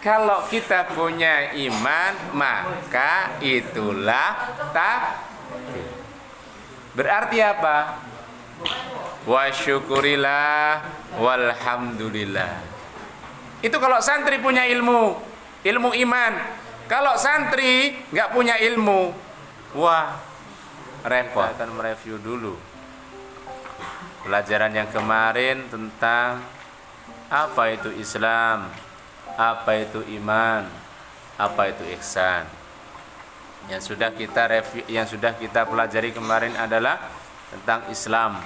Kalau kita punya iman, maka itulah takdir. Berarti apa? Wa syukurillah walhamdulillah. Itu kalau santri punya ilmu iman. Kalau santri nggak punya ilmu, wah repot. Kita akan mereview dulu pelajaran yang kemarin tentang apa itu Islam, apa itu iman, apa itu ihsan. Yang sudah kita review, yang sudah kita pelajari kemarin adalah tentang Islam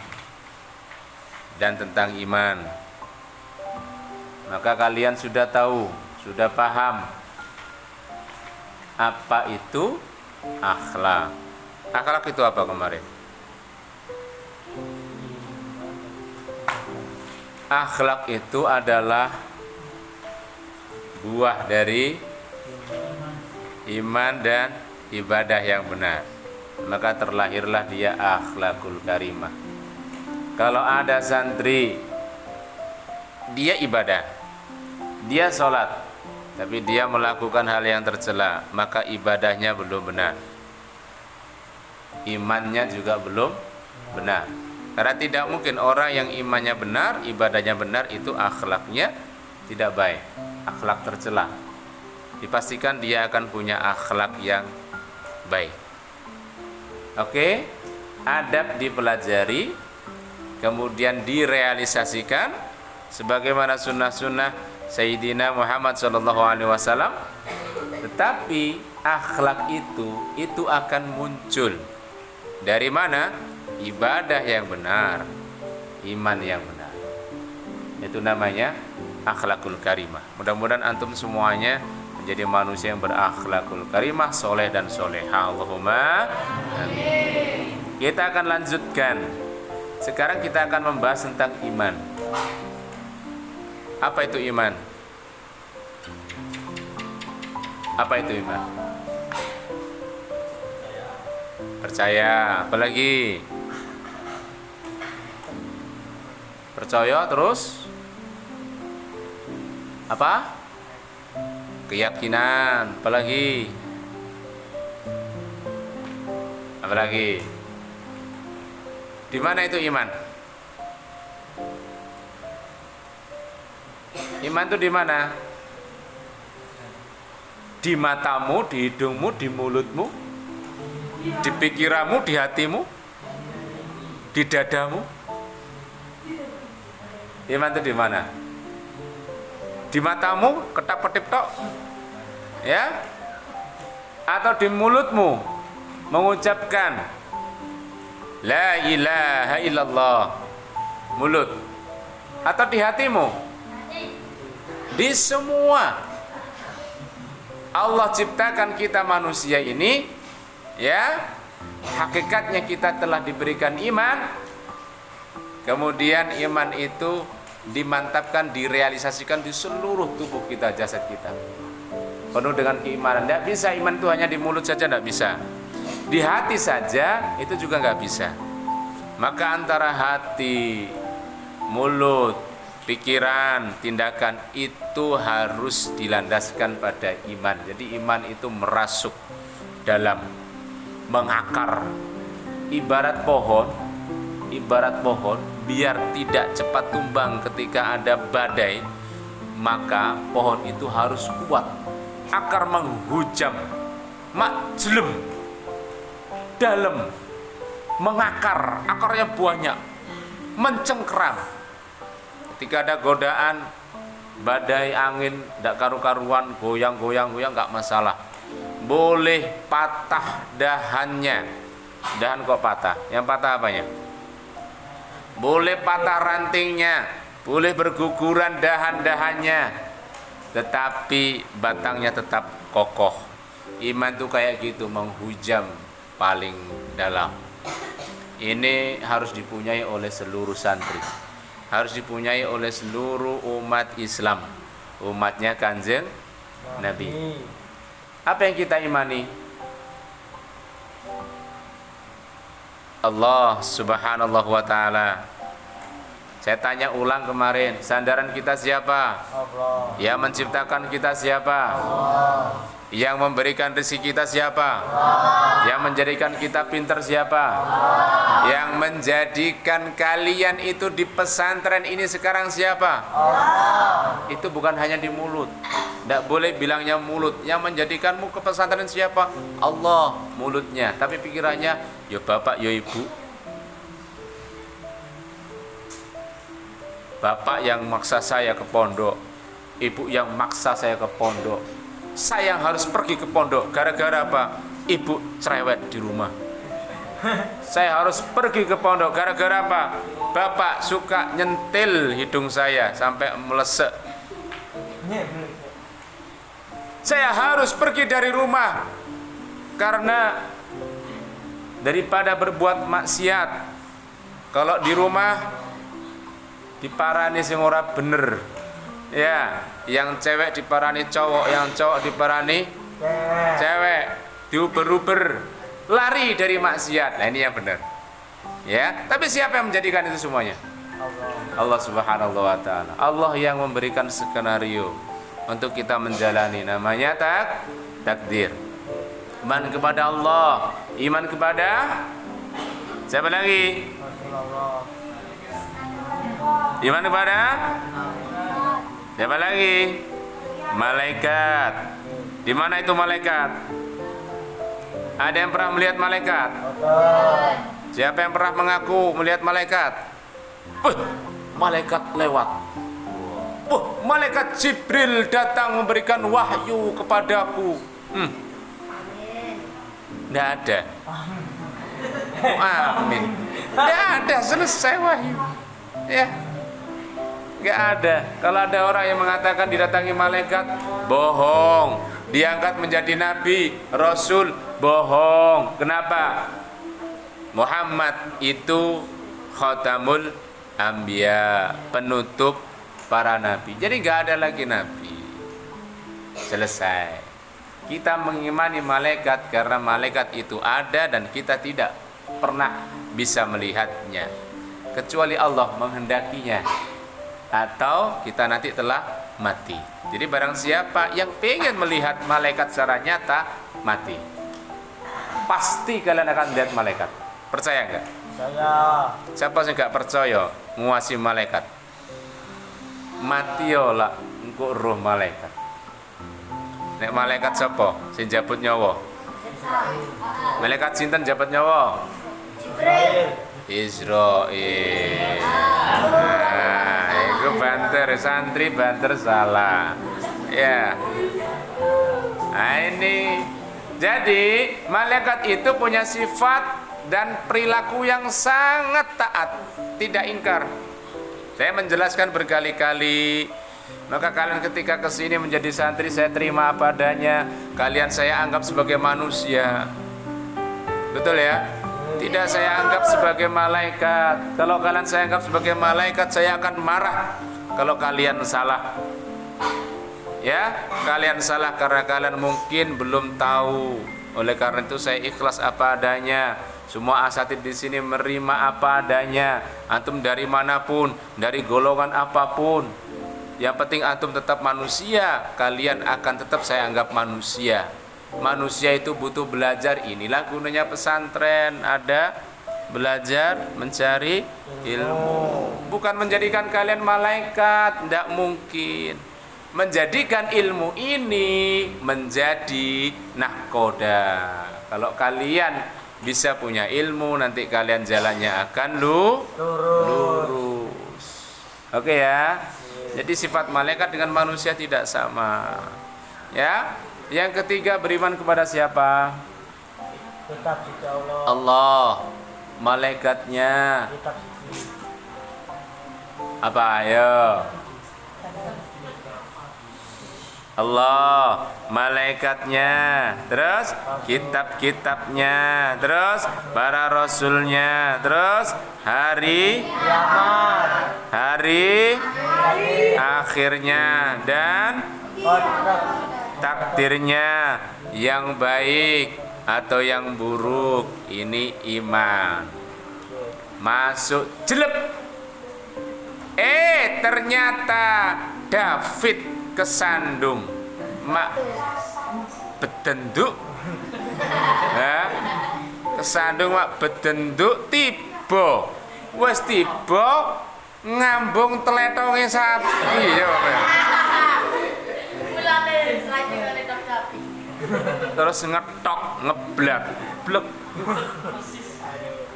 dan tentang iman. Maka kalian sudah tahu, sudah paham apa itu akhlak. Akhlak itu apa kemarin? Akhlak itu adalah buah dari iman dan ibadah yang benar. Maka terlahirlah dia akhlakul karimah. Kalau ada santri, dia ibadah, dia sholat, tapi dia melakukan hal yang tercela, maka ibadahnya belum benar, imannya juga belum benar. Karena tidak mungkin orang yang imannya benar, ibadahnya benar, itu akhlaknya tidak baik, akhlak tercela. Dipastikan dia akan punya akhlak yang baik. Oke, adab dipelajari, kemudian direalisasikan sebagaimana sunnah-sunnah Sayyidina Muhammad SAW. Tetapi akhlak itu akan muncul dari mana? Ibadah yang benar, iman yang benar. Itu namanya akhlakul karimah. Mudah-mudahan antum semuanya menjadi manusia yang berakhlakul karimah, soleh dan soleha. Allahumma amin. Kita akan lanjutkan. Sekarang kita akan membahas tentang iman. Apa itu iman? Apa itu iman? Percaya, apalagi? Percaya terus apa? Keyakinan, apalagi? Apalagi? Di mana itu iman? Iman itu di mana? Di matamu, di hidungmu, di mulutmu, di pikiranmu, di hatimu, di dadamu. Iman itu di mana? Di matamu, ketap-ketip tok, ya? Atau di mulutmu mengucapkan La ilaha illallah, mulut. Atau di hatimu? Di semua. Allah ciptakan kita manusia ini, ya, hakikatnya kita telah diberikan iman. Kemudian iman itu dimantapkan, direalisasikan di seluruh tubuh kita, jasad kita, penuh dengan keimanan. Tidak bisa iman itu hanya di mulut saja, tidak bisa. Di hati saja itu juga nggak bisa. Maka antara hati, mulut, pikiran, tindakan itu harus dilandaskan pada iman. Jadi iman itu merasuk dalam, mengakar. Ibarat pohon, biar tidak cepat tumbang ketika ada badai, maka pohon itu harus kuat. Akar menghujam, majlum, dalam, mengakar, akarnya banyak, mencengkeram. Ketika ada godaan, badai, angin, tidak karu-karuan, goyang, nggak masalah. Boleh patah dahannya. Dahan kok patah? Yang patah apanya? Boleh patah rantingnya, boleh berguguran dahan-dahannya, tetapi batangnya tetap kokoh. Iman itu kayak gitu, menghujam paling dalam. Ini harus dipunyai oleh seluruh santri, harus dipunyai oleh seluruh umat Islam, umatnya Kanjeng Nabi. Apa yang kita imani? Allah subhanahu wa ta'ala Saya tanya ulang kemarin, sandaran kita siapa? Allah. Yang menciptakan kita siapa? Allah. Yang memberikan rezeki kita siapa? Yang menjadikan kita pintar siapa? Yang menjadikan kalian itu di pesantren ini sekarang siapa? Itu bukan hanya di mulut. Tidak boleh bilangnya mulut. Yang menjadikanmu ke pesantren siapa? Allah, mulutnya. Tapi pikirannya, ya bapak, ya ibu. Bapak yang maksa saya ke pondok, ibu yang maksa saya ke pondok. Saya harus pergi ke pondok gara-gara apa? Ibu cerewet di rumah. Saya harus pergi ke pondok gara-gara apa? Bapak suka nyentil hidung saya sampai melesek. Saya harus pergi dari rumah karena daripada berbuat maksiat, kalau di rumah diparani sing ora bener. Ya, yang cewek diparani cowok, yang cowok diparani cewek, diuber-uber, lari dari maksiat. Nah, ini yang benar. Ya, tapi siapa yang menjadikan itu semuanya? Allah Subhanahu wa taala. Allah yang memberikan skenario untuk kita menjalani, namanya takdir. Iman kepada Allah, iman kepada siapa lagi? Iman kepada siapa lagi? Malaikat. Di mana itu malaikat? Ada yang pernah melihat malaikat? Siapa yang pernah mengaku melihat malaikat? Malaikat lewat. Malaikat Jibril datang memberikan wahyu kepadaku. Tidak ada. Amin. Tidak ada, selesai wahyu. Ya, nggak ada. Kalau ada orang yang mengatakan didatangi malaikat, bohong. Diangkat menjadi nabi, rasul, bohong. Kenapa? Muhammad itu khatamul anbiya, penutup para nabi. Jadi nggak ada lagi nabi. Selesai. Kita mengimani malaikat karena malaikat itu ada dan kita tidak pernah bisa melihatnya, kecuali Allah menghendakinya atau kita nanti telah mati. Jadi barang siapa yang pengen melihat malaikat secara nyata, mati. Pasti kalian akan lihat malaikat. Percaya enggak? Saya. Siapa sih enggak percaya nguasi malaikat? Mati lah engko roh malaikat. Nek malaikat sapa sing jabut nyawa? Malaikat sinten jabut nyawa? Israil. Nah, itu banter santri banter salah. Ya. Nah, ini jadi malaikat itu punya sifat dan perilaku yang sangat taat, tidak ingkar. Saya menjelaskan berkali-kali. Maka kalian ketika kesini menjadi santri, saya terima apa adanya. Kalian saya anggap sebagai manusia. Betul ya? Tidak saya anggap sebagai malaikat. Kalau kalian saya anggap sebagai malaikat, saya akan marah kalau kalian salah. Ya, kalian salah karena kalian mungkin belum tahu. Oleh karena itu saya ikhlas apa adanya. Semua asatid di sini menerima apa adanya. Antum dari manapun, dari golongan apapun. Yang penting antum tetap manusia. Kalian akan tetap saya anggap manusia. Manusia itu butuh belajar. Inilah gunanya pesantren. Ada belajar, mencari ilmu. Bukan menjadikan kalian malaikat. Tidak mungkin. Menjadikan ilmu ini menjadi nahkoda. Kalau kalian bisa punya ilmu, nanti kalian jalannya akan lurus. Oke ya. Jadi sifat malaikat dengan manusia tidak sama. Ya. Yang ketiga, beriman kepada siapa? Tetap di Allah. Allah. Malaikatnya Tetap apa? Ayo. Allah, malaikatnya, terus kitab-kitabnya, terus para rasulnya, terus hari akhirnya, dan takdirnya yang baik atau yang buruk. Ini iman. Masuk jelek. ternyata David kesandung mak bedenduk. Nah, kesandung mak bedenduk tiba. Wes tiba ngambung tletonge sapi ya Pak. Mulane selanjutnya tok sapi. Terus ngetok ngeblak blek.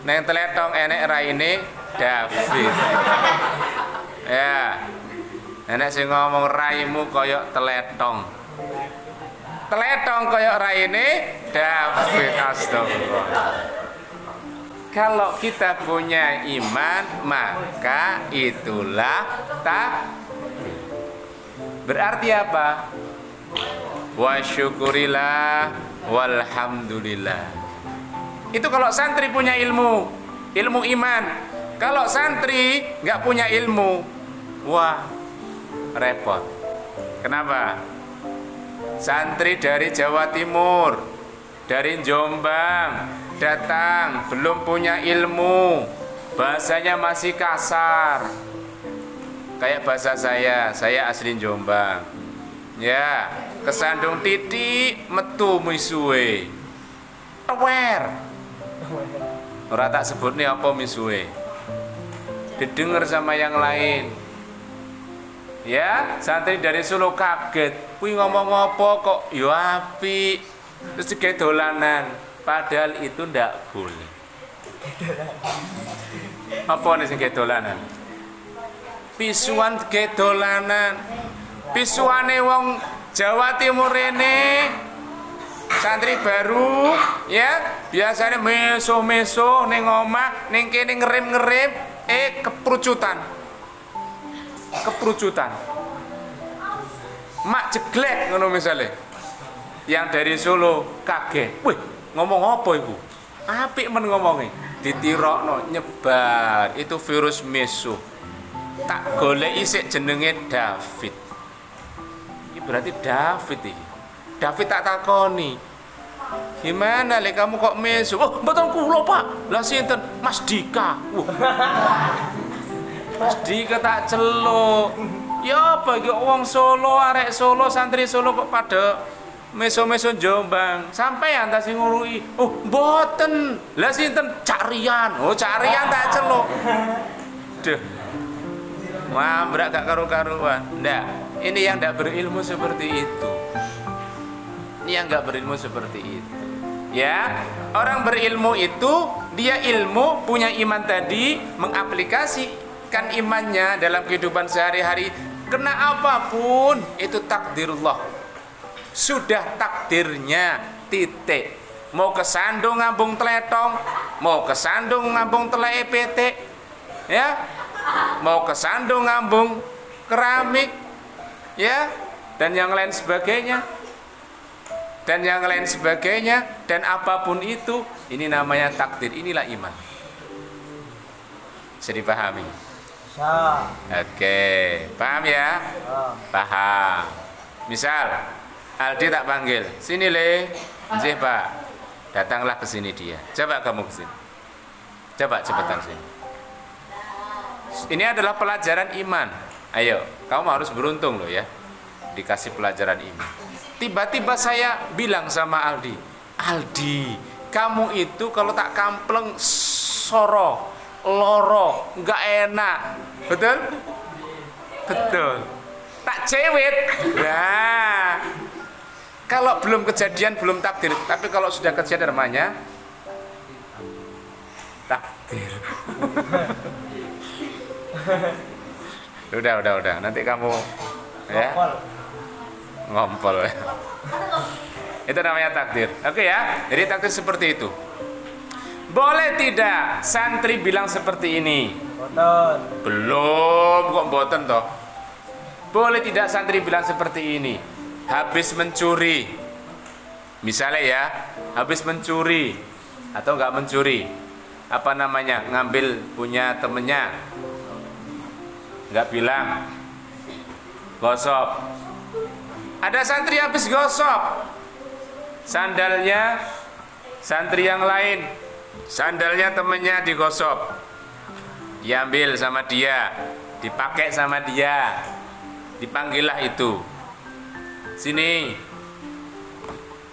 Neng teletong enek raine David. Ya. Enek sing ngomong raimu koyok teletong. Teletong koyok raine David. Astagfirullah. Kalau kita punya iman, maka itulah takdir. Berarti apa? Wa syukurillah walhamdulillah. Itu kalau santri punya ilmu iman. Kalau santri nggak punya ilmu, wah repot. Kenapa? Santri dari Jawa Timur, dari Jombang datang, belum punya ilmu, bahasanya masih kasar. Kayak bahasa saya asli Jombang. Ya, kesandung titik metu misuwe. Aware. Ora tak sebut nih apa misuwe. Didengar sama yang lain. Ya, santri dari Solo kaget. Kuwi ngomong apa kok yo apik. Terus digawe dolanan. Padahal itu ndak boleh. Apa nih sing dolanan? Pisuan ge dolanan. Pisuane wong Jawa Timur ini santri baru ya, biasanya meso-meso ning omah, ning kene ngerem-ngerem, keprucutan. Mak jeglek ngono misale. Yang dari Solo kaget. Wih, ngomong apa ibu? Apik men ngomongnya. Ditirokno nyebar. Itu virus meso. Tak goleki sik jenenge David. Ini berarti David iki. David tak takoni. Gimana le kamu kok meso? Oh, mboten kula, Pak. Lah sinten? Mas Dika. Mas Dika tak celuk. Ya apa iki wong Solo, arek Solo, santri Solo kok pada meso-meso Jombang. Sampeyan ta sing ngurui. Oh, mboten. Lah sinten? Cak Rian. Oh, Cak Rian tak celuk. Duh. Mabrak gak karu-karuan. Ndak. Ini yang ndak berilmu seperti itu. Ini yang nggak berilmu seperti itu. Ya, orang berilmu itu dia ilmu, punya iman tadi, mengaplikasikan imannya dalam kehidupan sehari-hari. Kena apapun itu takdirullah. Sudah takdirnya, titik. Mau kesandung ngambung teletong, mau kesandung ngambung tele EPT, ya, mau kesandung ngambung keramik, ya, dan yang lain sebagainya. Dan yang lain sebagainya, dan apapun itu, ini namanya takdir, inilah iman. Bisa dipahami? Bisa. Oke, paham ya? Paham. Misal, Aldi tak panggil, sini le, Nggih Pak, datanglah ke sini dia. Coba kamu ke sini. Coba cepetan sini. Ini adalah pelajaran iman. Ayo, kamu harus beruntung loh ya, dikasih pelajaran iman. Tiba-tiba saya bilang sama Aldi, Aldi, kamu itu kalau tak kampleng soro, loro, nggak enak, betul? Betul. Tak cewek. Nah, kalau belum kejadian belum takdir, tapi kalau sudah kejadian namanya takdir. Udah. Nanti kamu ya. Ngompol. Itu namanya takdir. Oke ya. Jadi takdir seperti itu. Boleh tidak santri bilang seperti ini? Boten. Belum kok boten toh. Boleh tidak santri bilang seperti ini? Habis mencuri. Misalnya ya, habis mencuri atau enggak mencuri. Apa namanya? Ngambil punya temennya. Enggak bilang. Gosok. Ada santri habis gosok sandalnya santri yang lain, sandalnya temennya digosok, diambil sama dia, dipakai sama dia. Dipanggillah itu. Sini,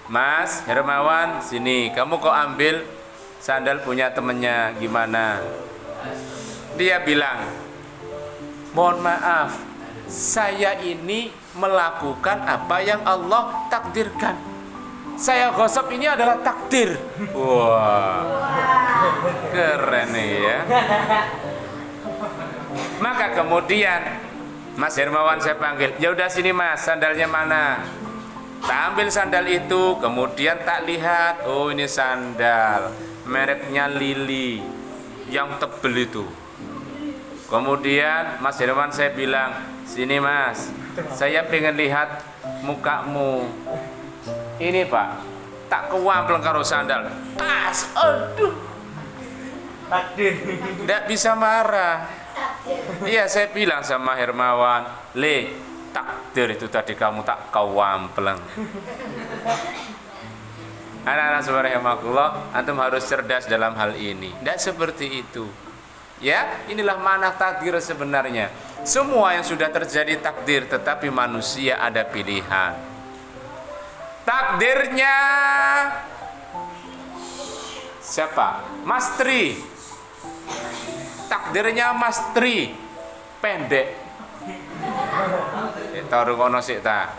Mas Hermawan, sini. Kamu kok ambil sandal punya temennya, gimana? Dia bilang, mohon maaf, saya ini melakukan apa yang Allah takdirkan. Saya gosok ini adalah takdir. Wah, keren nih ya. Maka kemudian Mas Hermawan saya panggil, ya udah sini Mas, sandalnya mana? Tak ambil sandal itu, kemudian tak lihat, oh ini sandal mereknya Lili yang tebel itu. Kemudian Mas Hermawan saya bilang, sini Mas, saya pengen lihat mukamu. Ini Pak, tak kewampel karo sandal. Tas, aduh. Takdir. Tidak bisa marah. Iya, saya bilang sama Hermawan, Le, takdir itu tadi kamu tak kewampleng. Anak-anak subhanallah, antum harus cerdas dalam hal ini. Tidak seperti itu. Ya, inilah makna takdir sebenarnya. Semua yang sudah terjadi takdir, tetapi manusia ada pilihan. Takdirnya siapa? Mas Tri. Takdirnya Mas Tri pendek. Taruh kono sik ta.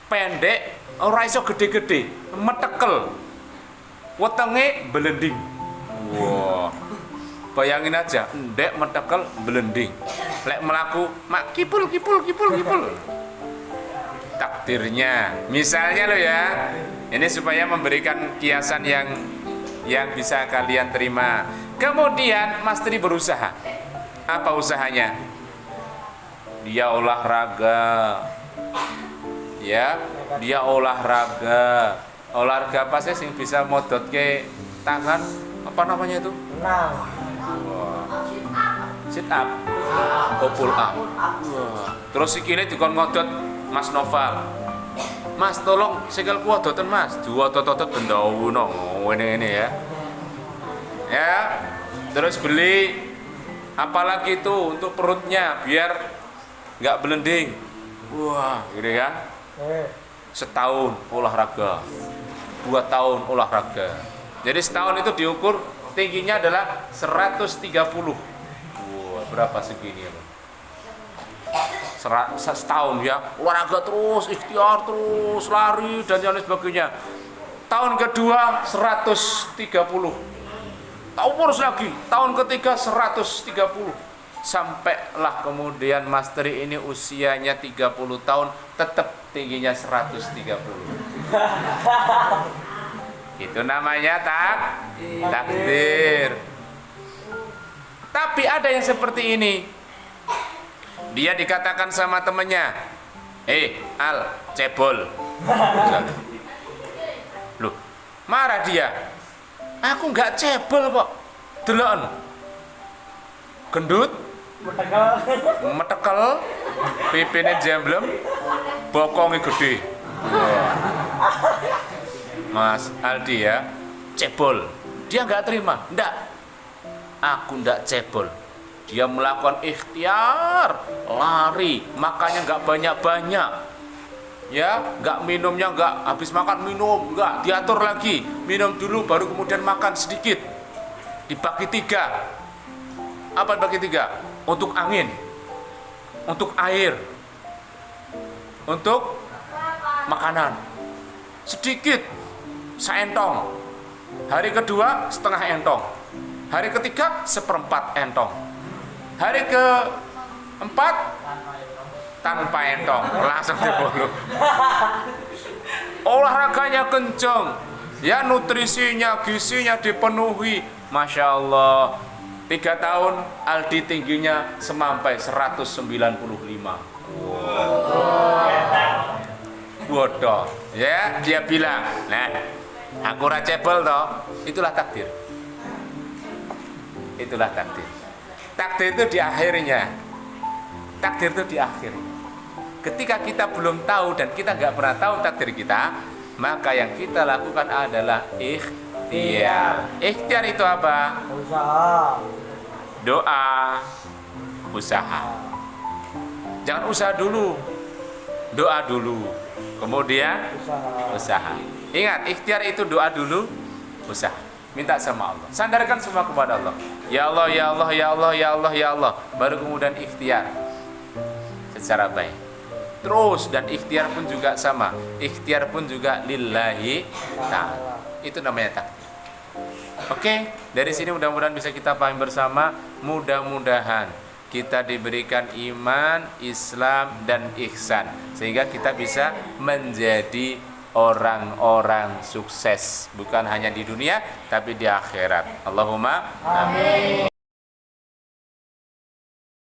Pendek, ora iso gede-gede, metekel. Wetenge belending. Wah. Bayangin aja, ndek metekel belending. Lek melaku, mak kipul. Takdirnya, misalnya lo ya, ini supaya memberikan kiasan yang bisa kalian terima. Kemudian Mas Tri berusaha. Apa usahanya? Dia olahraga. Ya, dia olahraga. Olahraga apa sih yang bisa modot ke tangan? Apa namanya itu? Tenang. Sit up. Pull up. Terus sikile dikon ngodot Mas Noval. Mas tolong sikil kuat doten Mas. Dua totot bendauno ini ya. Ya. Terus beli apalagi itu untuk perutnya biar nggak belending. Wah, gitu ya. Setahun olahraga. 2 tahun olahraga. Jadi setahun itu diukur tingginya adalah 130. Wah, berapa segini ya, Bang? Setahun ya, olahraga terus, ikhtiar terus, lari dan lain sebagainya. Tahun kedua 130. Terus lagi, tahun ketiga 130. Sampailah kemudian Mas Tri ini usianya 30 tahun tetap tingginya 130. Itu namanya takdir. Tapi ada yang seperti ini. Dia dikatakan sama temannya, Al, cebol. Loh, marah dia. Aku nggak cebol kok. Delon. Gendut, metekel, pipine jemblem, bokongnya gede. Mas Aldi ya, cebol. Dia nggak terima. Nggak. Aku nggak cebol. Dia melakukan ikhtiar, lari, makannya nggak banyak-banyak, ya, nggak minumnya nggak habis makan minum, nggak diatur lagi, minum dulu baru kemudian makan sedikit, dibagi 3. Apa dibagi 3? Untuk angin, untuk air, untuk makanan, sedikit, seentong. Hari kedua setengah entong, hari ketiga 1/4 entong. Hari ke-4 tanpa entong, langsung dibolu. Olahraganya kenceng, ya, nutrisinya, gizinya dipenuhi. Masya Allah, 3 tahun Aldi tingginya semampai 195. Bodoh, ya, dia bilang, nah, aku racebel toh, itulah takdir. Itulah takdir. Takdir itu di akhirnya. Takdir itu di akhirnya. Ketika kita belum tahu dan kita nggak pernah tahu takdir kita, maka yang kita lakukan adalah ikhtiar. Ikhtiar itu apa? Usaha. Doa, usaha. Jangan usaha dulu, doa dulu, kemudian usaha. Ingat, ikhtiar itu doa dulu, usaha. Minta sama Allah, sandarkan semua kepada Allah. Ya Allah, ya Allah, ya Allah, ya Allah, ya Allah. Baru kemudian ikhtiar secara baik. Terus, dan ikhtiar pun juga sama. Ikhtiar pun juga lillahi ta'ala. Itu namanya takdir. Oke, dari sini mudah-mudahan bisa kita pahami bersama. Mudah-mudahan kita diberikan iman, Islam, dan ihsan, sehingga kita bisa menjadi orang-orang sukses, bukan hanya di dunia tapi di akhirat. Allahumma amin.